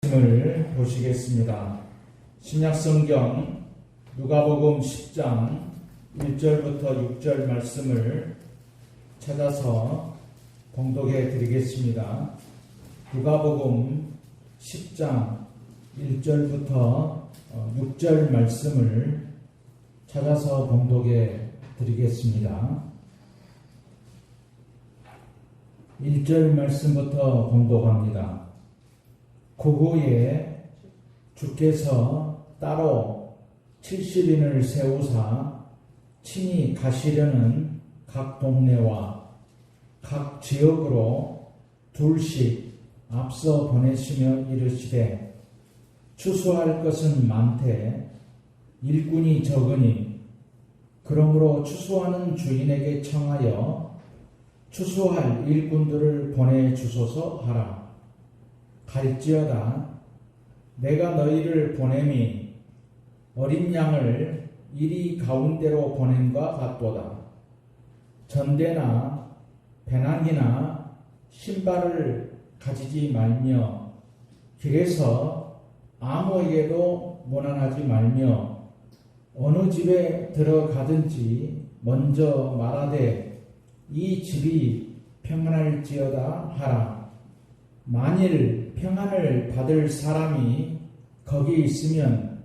말씀을 보시겠습니다. 신약성경 누가복음 10장 1절부터 6절 말씀을 찾아서 봉독해 드리겠습니다. 누가복음 10장 1절부터 6절 말씀을 찾아서 봉독해 드리겠습니다. 1절 말씀부터 봉독합니다. 그 후에 주께서 따로 70인을 세우사 친히 가시려는 각 동네와 각 지역으로 둘씩 앞서 보내시며 이르시되 추수할 것은 많되 일꾼이 적으니 그러므로 추수하는 주인에게 청하여 추수할 일꾼들을 보내주소서 하라. 갈지어다 내가 너희를 보냄이 어린 양을 이리 가운데로 보냄과 같도다. 전대나 배낭이나 신발을 가지지 말며 길에서 아무에게도 문안하지 말며 어느 집에 들어가든지 먼저 말하되 이 집이 평안할지어다 하라. 만일 평안을 받을 사람이 거기 있으면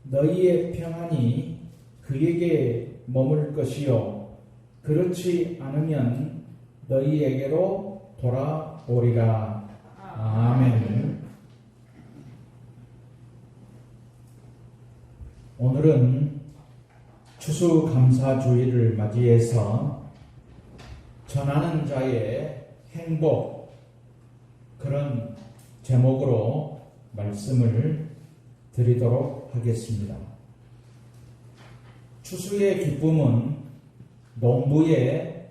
너희의 평안이 그에게 머물 것이요 그렇지 않으면 너희에게로 돌아오리라. 아멘. 오늘은 추수감사주의를 맞이해서 전하는 자의 행복, 그런 제목으로 말씀을 드리도록 하겠습니다. 추수의 기쁨은 농부의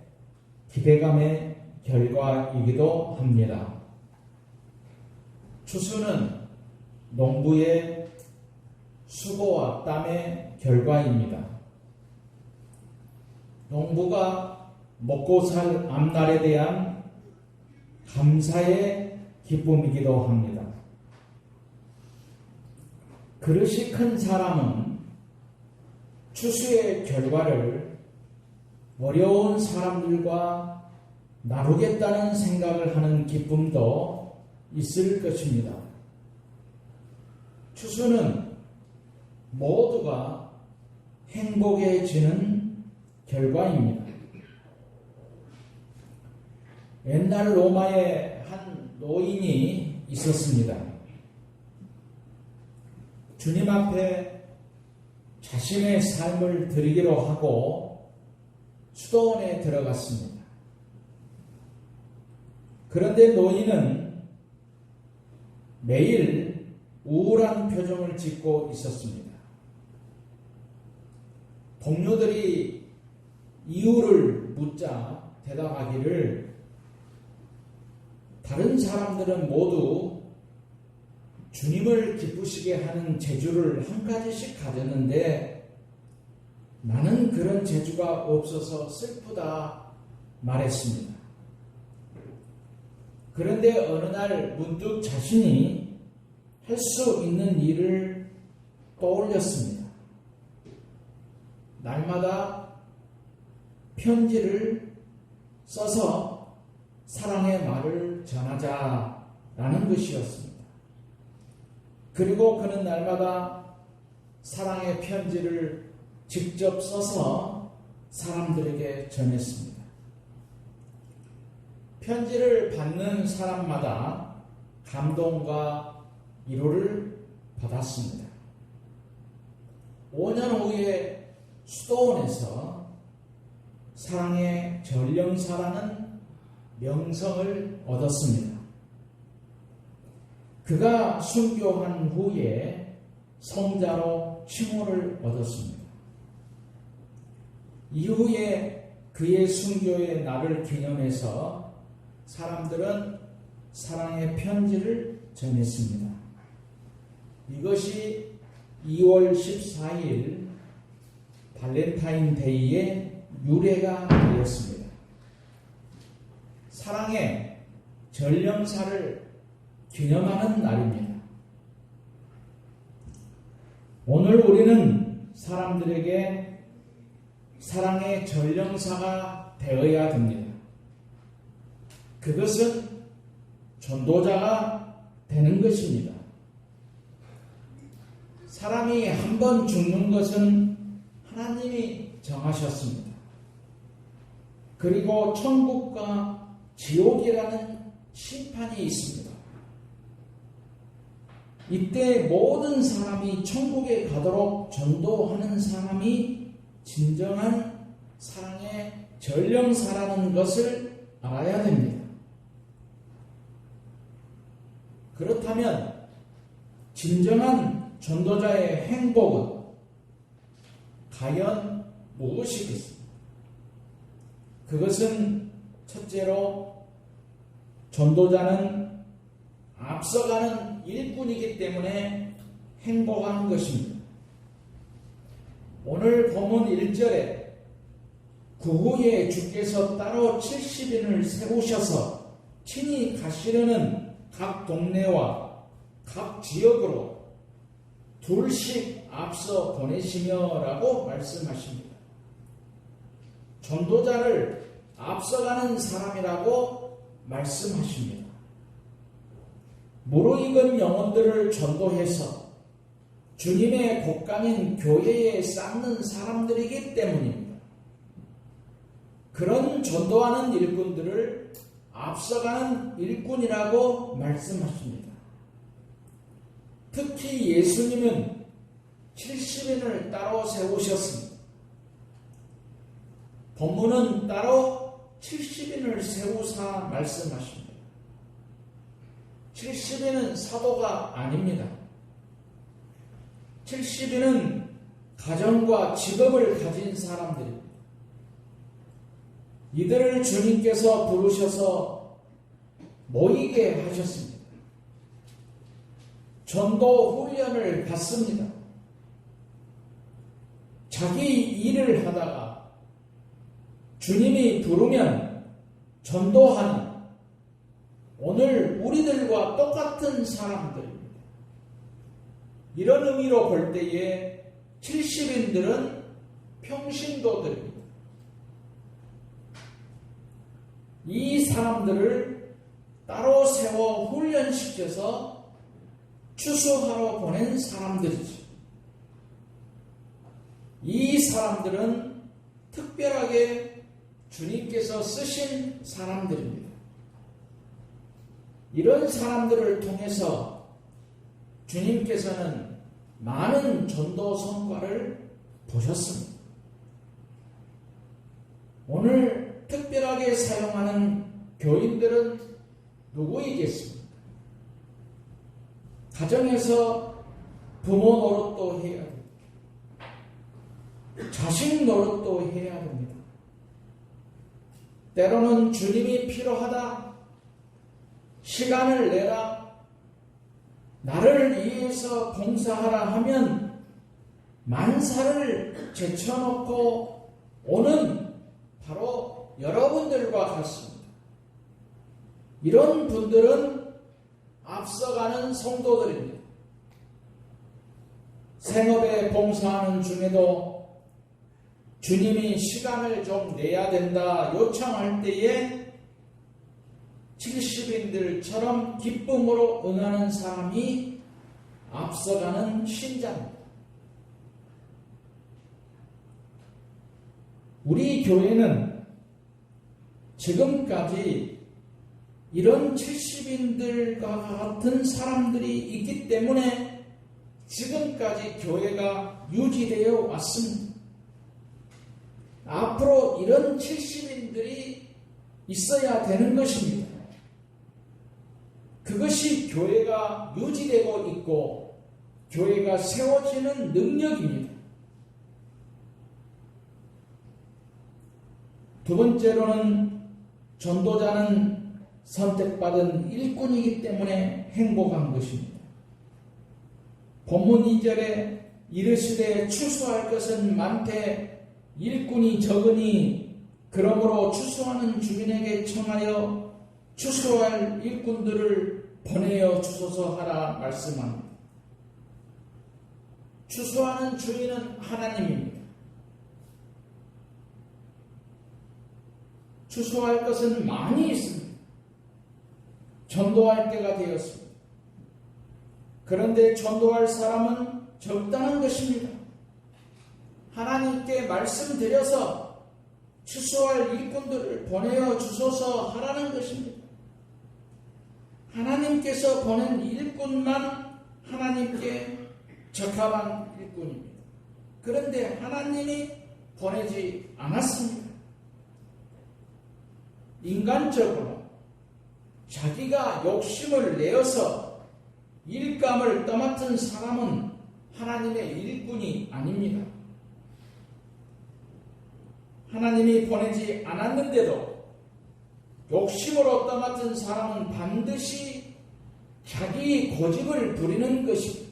기대감의 결과이기도 합니다. 추수는 농부의 수고와 땀의 결과입니다. 농부가 먹고 살 앞날에 대한 감사의 기쁨이기도 합니다. 그릇이 큰 사람은 추수의 결과를 어려운 사람들과 나누겠다는 생각을 하는 기쁨도 있을 것입니다. 추수는 모두가 행복해지는 결과입니다. 옛날 로마에 한 노인이 있었습니다. 주님 앞에 자신의 삶을 드리기로 하고 수도원에 들어갔습니다. 그런데 노인은 매일 우울한 표정을 짓고 있었습니다. 동료들이 이유를 묻자 대답하기를 다른 사람들은 모두 주님을 기쁘시게 하는 재주를 한 가지씩 가졌는데 나는 그런 재주가 없어서 슬프다 말했습니다. 그런데 어느 날 문득 자신이 할 수 있는 일을 떠올렸습니다. 날마다 편지를 써서 사랑의 말을 전하자라는 것이었습니다. 그리고 그는 날마다 사랑의 편지를 직접 써서 사람들에게 전했습니다. 편지를 받는 사람마다 감동과 위로를 받았습니다. 5년 후에 수도원에서 사랑의 전령사라는 명성을 얻었습니다. 그가 순교한 후에 성자로 칭호를 얻었습니다. 이후에 그의 순교의 날을 기념해서 사람들은 사랑의 편지를 전했습니다. 이것이 2월 14일 발렌타인데이의 유래가 되었습니다. 사랑의 전령사를 기념하는 날입니다. 오늘 우리는 사람들에게 사랑의 전령사가 되어야 됩니다. 그것은 전도자가 되는 것입니다. 사람이 한 번 죽는 것은 하나님이 정하셨습니다. 그리고 천국과 지옥이라는 심판이 있습니다. 이때 모든 사람이 천국에 가도록 전도하는 사람이 진정한 사랑의 전령사라는 것을 알아야 됩니다. 그렇다면 진정한 전도자의 행복은 과연 무엇이겠습니까? 그것은 첫째로 전도자는 앞서가는 일꾼이기 때문에 행복한 것입니다. 오늘 본문 1절에 그 후에 주께서 따로 70인을 세우셔서 친히 가시려는 각 동네와 각 지역으로 둘씩 앞서 보내시며 라고 말씀하십니다. 전도자를 앞서가는 사람이라고 말씀하십니다. 무르익은 영혼들을 전도해서 주님의 곡간인 교회에 쌓는 사람들이기 때문입니다. 그런 전도하는 일꾼들을 앞서가는 일꾼이라고 말씀하십니다. 특히 예수님은 70인을 따로 세우셨습니다. 본문은 따로 70인을 세우사 말씀하십니다. 70인은 사도가 아닙니다. 70인은 가정과 직업을 가진 사람들입니다. 이들을 주님께서 부르셔서 모이게 하셨습니다. 전도 훈련을 받습니다. 자기 일을 하다가 주님이 부르면 전도하는 오늘 우리들과 똑같은 사람들입니다. 이런 의미로 볼 때에 70인들은 평신도들입니다. 이 사람들을 따로 세워 훈련시켜서 추수하러 보낸 사람들이죠. 이 사람들은 특별하게 주님께서 쓰신 사람들입니다. 이런 사람들을 통해서 주님께서는 많은 전도 성과를 보셨습니다. 오늘 특별하게 사용하는 교인들은 누구이겠습니까? 가정에서 부모 노릇도 해야 됩니다. 자식 노릇도 해야 됩니다. 때로는 주님이 필요하다, 시간을 내라, 나를 위해서 봉사하라 하면 만사를 제쳐놓고 오는 바로 여러분들과 같습니다. 이런 분들은 앞서가는 성도들입니다. 생업에 봉사하는 중에도 주님이 시간을 좀 내야 된다 요청할 때에 70인들처럼 기쁨으로 응하는 사람이 앞서가는 신자입니다. 우리 교회는 지금까지 이런 70인들과 같은 사람들이 있기 때문에 지금까지 교회가 유지되어 왔습니다. 앞으로 이런 70인들이 있어야 되는 것입니다. 그것이 교회가 유지되고 있고 교회가 세워지는 능력입니다. 두 번째로는 전도자는 선택받은 일꾼이기 때문에 행복한 것입니다. 본문 2절에 이르시되 추수할 것은 많되 일꾼이 적으니 그러므로 추수하는 주민에게 청하여 추수할 일꾼들을 보내어 주소서 하라 말씀합니다. 추수하는 주인은 하나님입니다. 추수할 것은 많이 있습니다. 전도할 때가 되었습니다. 그런데 전도할 사람은 적다는 것입니다. 하나님께 말씀드려서 추수할 일꾼들을 보내어 주소서 하라는 것입니다. 하나님께서 보낸 일꾼만 하나님께 적합한 일꾼입니다. 그런데 하나님이 보내지 않았습니다. 인간적으로 자기가 욕심을 내어서 일감을 떠맡은 사람은 하나님의 일꾼이 아닙니다. 하나님이 보내지 않았는데도 욕심으로 떠맡은 사람은 반드시 자기 고집을 부리는 것입니다.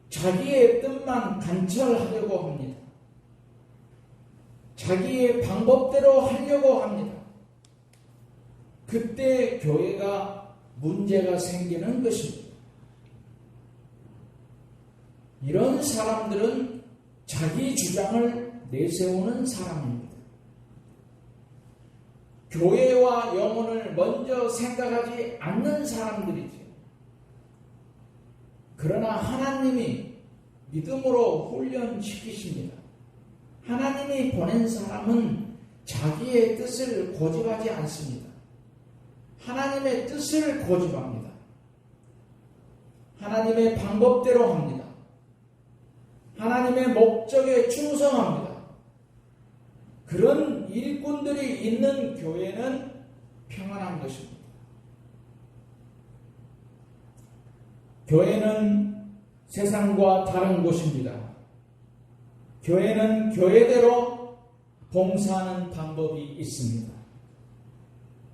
자기의 뜻만 관철하려고 합니다. 자기의 방법대로 하려고 합니다. 그때 교회가 문제가 생기는 것입니다. 이런 사람들은 자기 주장을 내세우는 사람입니다. 교회와 영혼을 먼저 생각하지 않는 사람들이죠. 그러나 하나님이 믿음으로 훈련시키십니다. 하나님이 보낸 사람은 자기의 뜻을 고집하지 않습니다. 하나님의 뜻을 고집합니다. 하나님의 방법대로 합니다. 하나님의 목적에 충성합니다. 그런 일꾼들이 있는 교회는 평안한 것입니다. 교회는 세상과 다른 곳입니다. 교회는 교회대로 봉사하는 방법이 있습니다.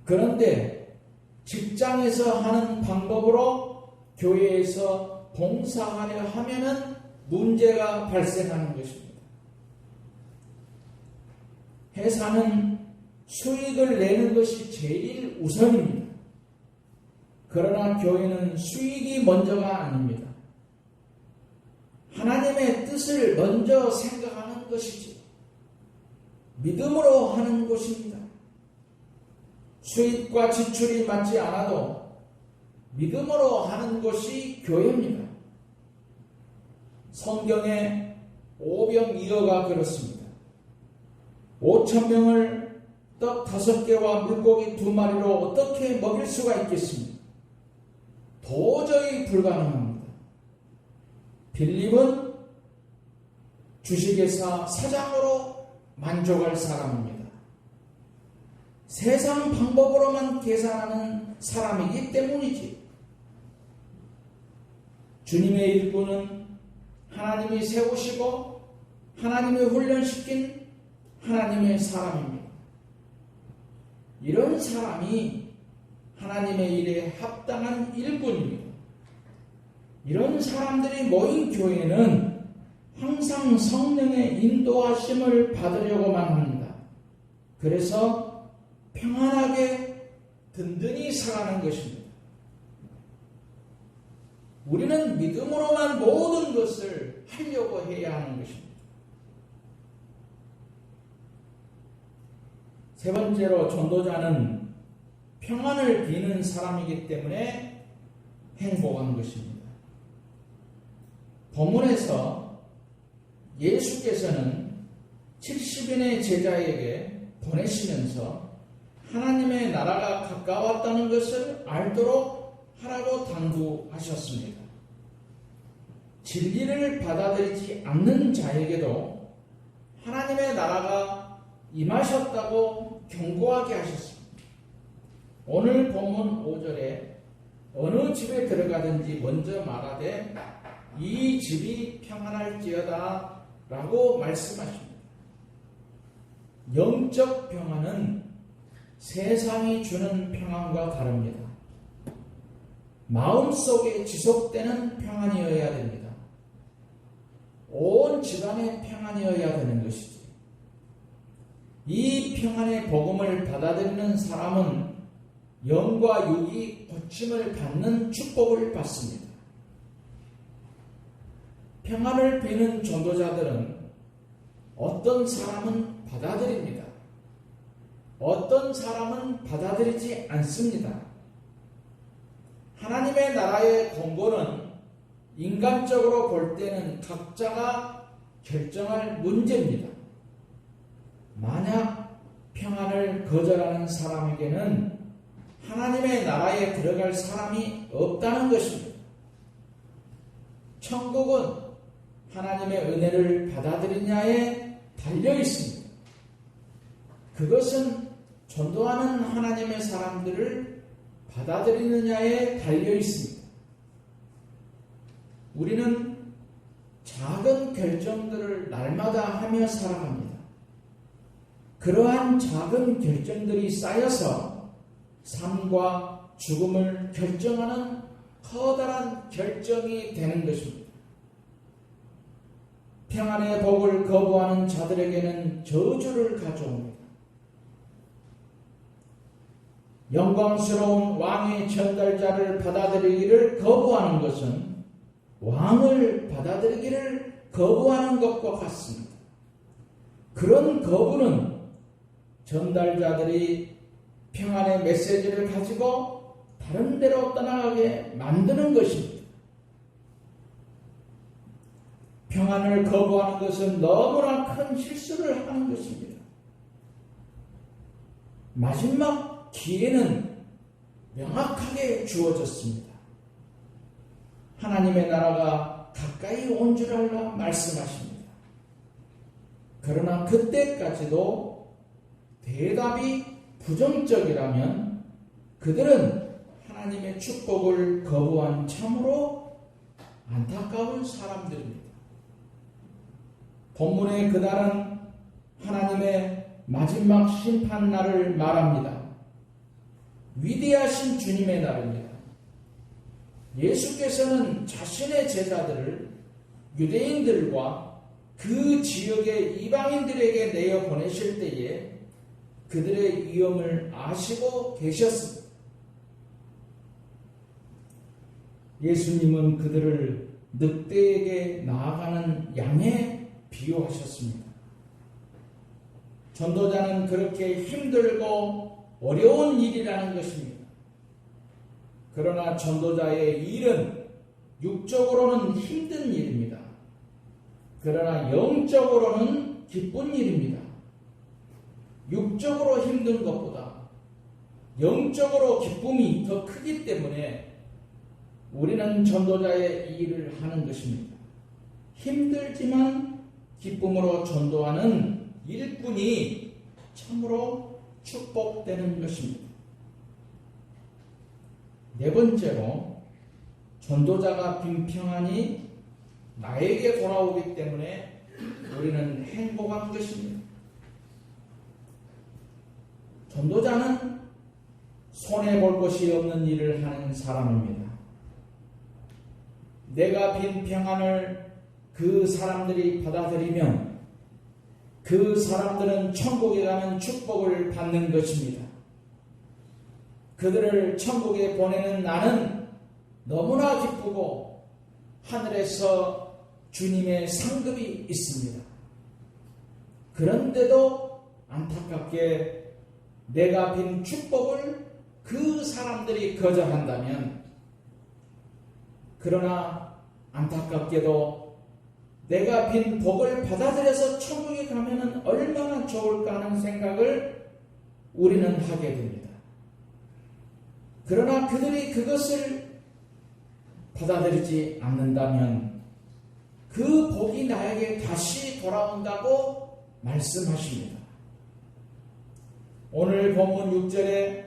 그런데 직장에서 하는 방법으로 교회에서 봉사하려 하면은 문제가 발생하는 것입니다. 회사는 수익을 내는 것이 제일 우선입니다. 그러나 교회는 수익이 먼저가 아닙니다. 하나님의 뜻을 먼저 생각하는 것이지 믿음으로 하는 것입니다. 수익과 지출이 맞지 않아도 믿음으로 하는 것이 교회입니다. 성경에 오병이어가 그렇습니다. 5,000명을 떡 5개와 물고기 2마리로 어떻게 먹일 수가 있겠습니까? 도저히 불가능합니다. 빌립은 주식회사 사장으로 만족할 사람입니다. 세상 방법으로만 계산하는 사람이기 때문이지. 주님의 일꾼은 하나님이 세우시고 하나님이 훈련시킨 하나님의 사람입니다. 이런 사람이 하나님의 일에 합당한 일꾼입니다. 이런 사람들이 모인 교회는 항상 성령의 인도하심을 받으려고만 합니다. 그래서 평안하게 든든히 살아가는 것입니다. 우리는 믿음으로만 모든 것을 하려고 해야 하는 것입니다. 세 번째로 전도자는 평안을 비는 사람이기 때문에 행복한 것입니다. 본문에서 예수께서는 70인의 제자에게 보내시면서 하나님의 나라가 가까웠다는 것을 알도록 하라고 당부하셨습니다. 진리를 받아들이지 않는 자에게도 하나님의 나라가 임하셨다고 경고하게 하셨습니다. 오늘 본문 5절에 어느 집에 들어가든지 먼저 말하되 이 집이 평안할지어다 라고 말씀하십니다. 영적 평안은 세상이 주는 평안과 다릅니다. 마음속에 지속되는 평안이어야 됩니다. 온 집안의 평안이어야 되는 것이지. 이 평안의 복음을 받아들이는 사람은 영과 육이 고침을 받는 축복을 받습니다. 평안을 비는 전도자들은 어떤 사람은 받아들입니다. 어떤 사람은 받아들이지 않습니다. 하나님의 나라의 권고는 인간적으로 볼 때는 각자가 결정할 문제입니다. 만약 평안을 거절하는 사람에게는 하나님의 나라에 들어갈 사람이 없다는 것입니다. 천국은 하나님의 은혜를 받아들이냐에 달려 있습니다. 그것은 전도하는 하나님의 사람들을 받아들이느냐에 달려 있습니다. 우리는 작은 결정들을 날마다 하며 살아갑니다. 그러한 작은 결정들이 쌓여서 삶과 죽음을 결정하는 커다란 결정이 되는 것입니다. 평안의 복을 거부하는 자들에게는 저주를 가져옵니다. 영광스러운 왕의 전달자를 받아들이기를 거부하는 것은 왕을 받아들이기를 거부하는 것과 같습니다. 그런 거부는 전달자들이 평안의 메시지를 가지고 다른 데로 떠나가게 만드는 것입니다. 평안을 거부하는 것은 너무나 큰 실수를 하는 것입니다. 마지막 기회는 명확하게 주어졌습니다. 하나님의 나라가 가까이 온 줄 알라 말씀하십니다. 그러나 그때까지도 대답이 부정적이라면 그들은 하나님의 축복을 거부한 참으로 안타까운 사람들입니다. 본문의 그날은 하나님의 마지막 심판날을 말합니다. 위대하신 주님의 날입니다. 예수께서는 자신의 제자들을 유대인들과 그 지역의 이방인들에게 내어 보내실 때에 그들의 위험을 아시고 계셨습니다. 예수님은 그들을 늑대에게 나아가는 양에 비유하셨습니다. 전도자는 그렇게 힘들고 어려운 일이라는 것입니다. 그러나 전도자의 일은 육적으로는 힘든 일입니다. 그러나 영적으로는 기쁜 일입니다. 육적으로 힘든 것보다 영적으로 기쁨이 더 크기 때문에 우리는 전도자의 일을 하는 것입니다. 힘들지만 기쁨으로 전도하는 일꾼이 참으로 축복되는 것입니다. 네 번째로 전도자가 빈 평안이 나에게 돌아오기 때문에 우리는 행복한 것입니다. 전도자는 손해볼 것이 없는 일을 하는 사람입니다. 내가 빈 평안을 그 사람들이 받아들이면 그 사람들은 천국에 가는 축복을 받는 것입니다. 그들을 천국에 보내는 나는 너무나 기쁘고 하늘에서 주님의 상급이 있습니다. 그런데도 안타깝게 내가 빈 축복을 그 사람들이 거절한다면, 그러나 안타깝게도 내가 빈 복을 받아들여서 천국에 가면은 얼마나 좋을까 하는 생각을 우리는 하게 됩니다. 그러나 그들이 그것을 받아들이지 않는다면 그 복이 나에게 다시 돌아온다고 말씀하십니다. 오늘 본문 6절에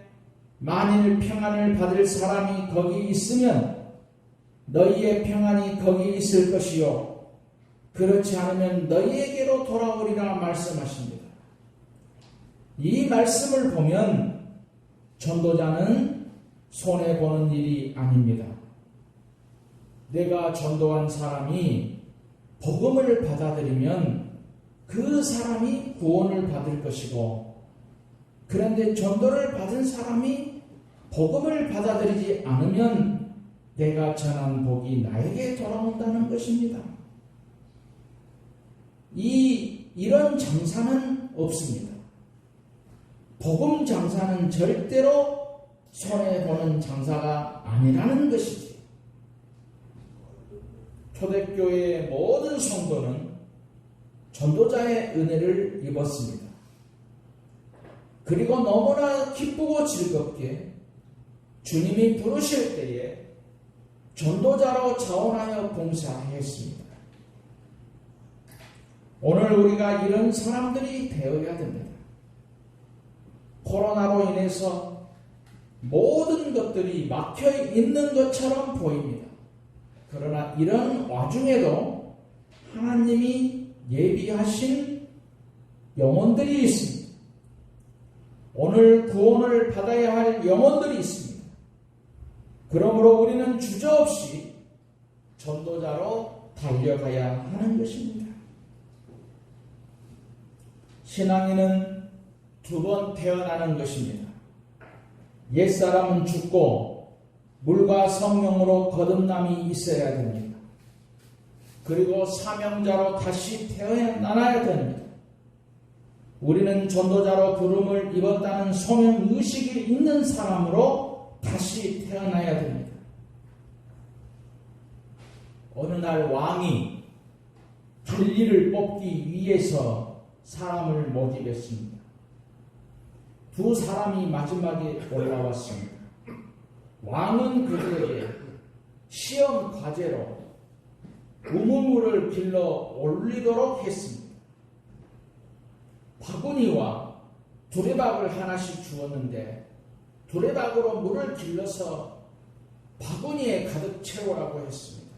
만일 평안을 받을 사람이 거기 있으면 너희의 평안이 거기 있을 것이요 그렇지 않으면 너희에게로 돌아오리라 말씀하십니다. 이 말씀을 보면 전도자는 손해보는 일이 아닙니다. 내가 전도한 사람이 복음을 받아들이면 그 사람이 구원을 받을 것이고, 그런데 전도를 받은 사람이 복음을 받아들이지 않으면 내가 전한 복이 나에게 돌아온다는 것입니다. 이런 장사는 없습니다. 복음 장사는 절대로 손해보는 장사가 아니라는 것이지. 초대교회의 모든 성도는 전도자의 은혜를 입었습니다. 그리고 너무나 기쁘고 즐겁게 주님이 부르실 때에 전도자로 자원하여 봉사했습니다. 오늘 우리가 이런 사람들이 되어야 됩니다. 코로나로 인해서 모든 것들이 막혀 있는 것처럼 보입니다. 그러나 이런 와중에도 하나님이 예비하신 영혼들이 있습니다. 오늘 구원을 받아야 할 영혼들이 있습니다. 그러므로 우리는 주저없이 전도자로 달려가야 하는 것입니다. 신앙인은 두 번 태어나는 것입니다. 옛사람은 죽고 물과 성령으로 거듭남이 있어야 됩니다. 그리고 사명자로 다시 태어나야 됩니다. 우리는 전도자로 부름을 입었다는 소명의식이 있는 사람으로 다시 태어나야 됩니다. 어느 날 왕이 관리를 뽑기 위해서 사람을 모집했습니다. 두 사람이 마지막에 올라왔습니다. 왕은 그들에게 시험 과제로 우물물을 길러 올리도록 했습니다. 바구니와 두레박을 하나씩 주었는데 두레박으로 물을 길러서 바구니에 가득 채우라고 했습니다.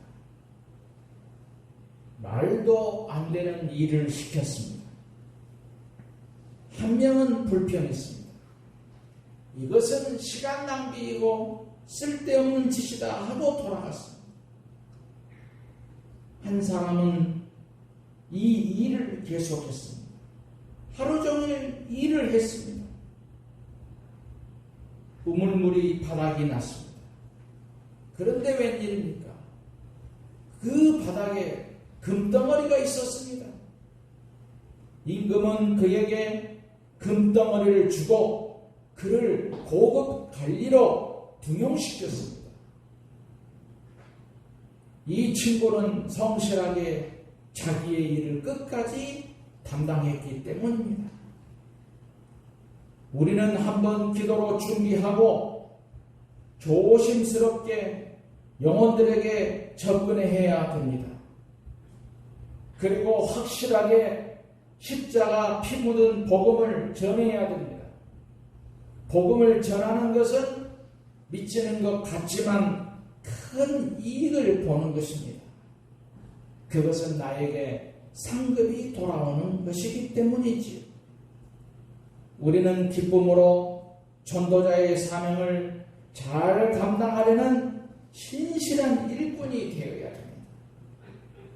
말도 안 되는 일을 시켰습니다. 한 명은 불평했습니다. 이것은 시간 낭비이고 쓸데없는 짓이다 하고 돌아갔습니다. 한 사람은 이 일을 계속했습니다. 하루 종일 일을 했습니다. 우물물이 바닥이 났습니다. 그런데 웬일입니까? 그 바닥에 금덩어리가 있었습니다. 임금은 그에게 금덩어리를 주고 그를 고급 관리로 등용시켰습니다. 이 친구는 성실하게 자기의 일을 끝까지 담당했기 때문입니다. 우리는 한번 기도로 준비하고 조심스럽게 영혼들에게 접근해야 됩니다. 그리고 확실하게 십자가 피 묻은 복음을 전해야 됩니다. 복음을 전하는 것은 미치는 것 같지만 큰 이익을 보는 것입니다. 그것은 나에게 상급이 돌아오는 것이기 때문이지요. 우리는 기쁨으로 전도자의 사명을 잘 감당하려는 신실한 일꾼이 되어야 합니다.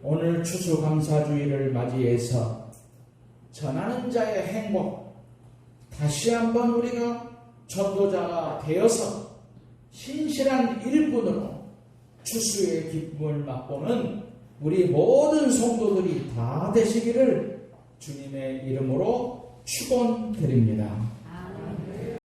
오늘 추수감사주의를 맞이해서 전하는 자의 행복, 다시 한번 우리가 전도자가 되어서 신실한 일꾼으로 추수의 기쁨을 맛보는 우리 모든 성도들이 다 되시기를 주님의 이름으로 축원드립니다.